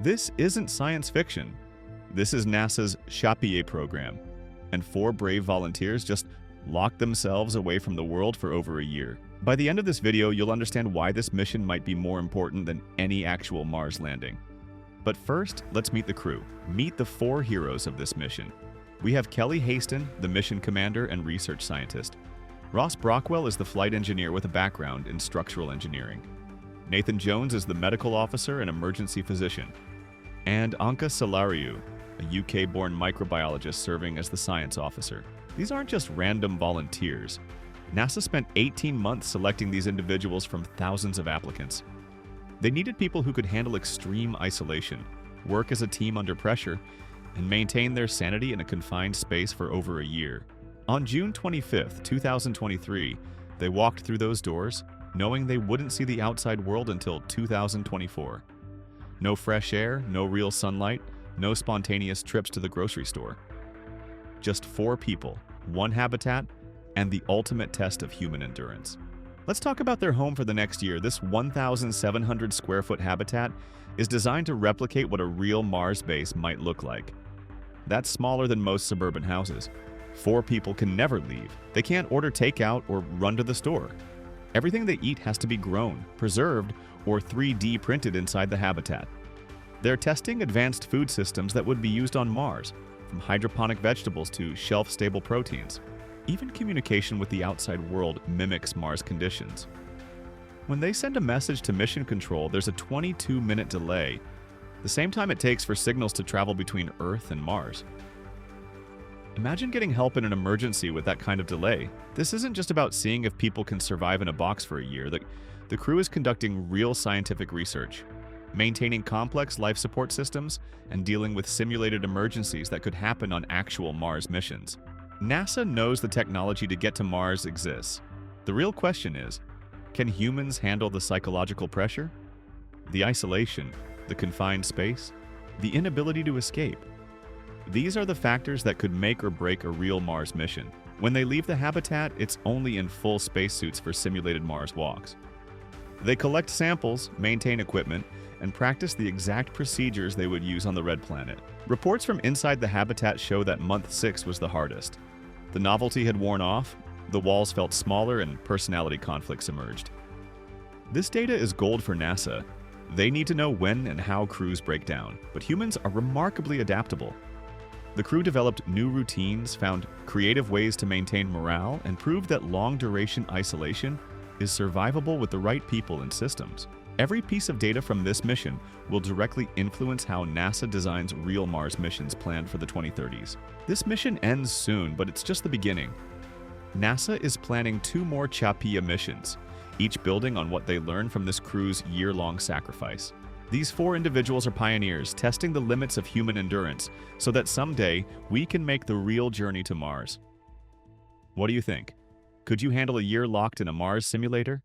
This isn't science fiction. This is NASA's Chapier program, and 4 brave volunteers just locked themselves away from the world for over a year. By the end of this video, you'll understand why this mission might be more important than any actual Mars landing. But first, let's meet the crew. Meet the 4 heroes of this mission. We have Kelly Haston, the mission commander and research scientist. Ross Brockwell is the flight engineer with a background in structural engineering. Nathan Jones is the medical officer and emergency physician. And Anka Salariu, a UK-born microbiologist serving as the science officer. These aren't just random volunteers. NASA spent 18 months selecting these individuals from thousands of applicants. They needed people who could handle extreme isolation, work as a team under pressure, and maintain their sanity in a confined space for over a year. On June 25, 2023, they walked through those doors, knowing they wouldn't see the outside world until 2024. No fresh air, no real sunlight, no spontaneous trips to the grocery store. Just 4 people, 1 habitat, and the ultimate test of human endurance. Let's talk about their home for the next year. This 1,700 square foot habitat is designed to replicate what a real Mars base might look like. That's smaller than most suburban houses. 4 people can never leave. They can't order takeout or run to the store. Everything they eat has to be grown, preserved, or 3D printed inside the habitat. They're testing advanced food systems that would be used on Mars, from hydroponic vegetables to shelf-stable proteins. Even communication with the outside world mimics Mars conditions. When they send a message to mission control, there's a 22-minute delay, the same time it takes for signals to travel between Earth and Mars. Imagine getting help in an emergency with that kind of delay. This isn't just about seeing if people can survive in a box for a year. The crew is conducting real scientific research, maintaining complex life support systems, and dealing with simulated emergencies that could happen on actual Mars missions. NASA knows the technology to get to Mars exists. The real question is, can humans handle the psychological pressure? The isolation, the confined space, the inability to escape? These are the factors that could make or break a real Mars mission. When they leave the habitat, it's only in full spacesuits for simulated Mars walks. They collect samples, maintain equipment, and practice the exact procedures they would use on the Red Planet. Reports from inside the habitat show that month 6 was the hardest. The novelty had worn off, the walls felt smaller, and personality conflicts emerged. This data is gold for NASA. They need to know when and how crews break down, but humans are remarkably adaptable. The crew developed new routines, found creative ways to maintain morale, and proved that long-duration isolation is survivable with the right people and systems. Every piece of data from this mission will directly influence how NASA designs real Mars missions planned for the 2030s. This mission ends soon, but it's just the beginning. NASA is planning 2 more Chapier missions, each building on what they learned from this crew's year-long sacrifice. These 4 individuals are pioneers, testing the limits of human endurance so that someday we can make the real journey to Mars. What do you think? Could you handle a year locked in a Mars simulator?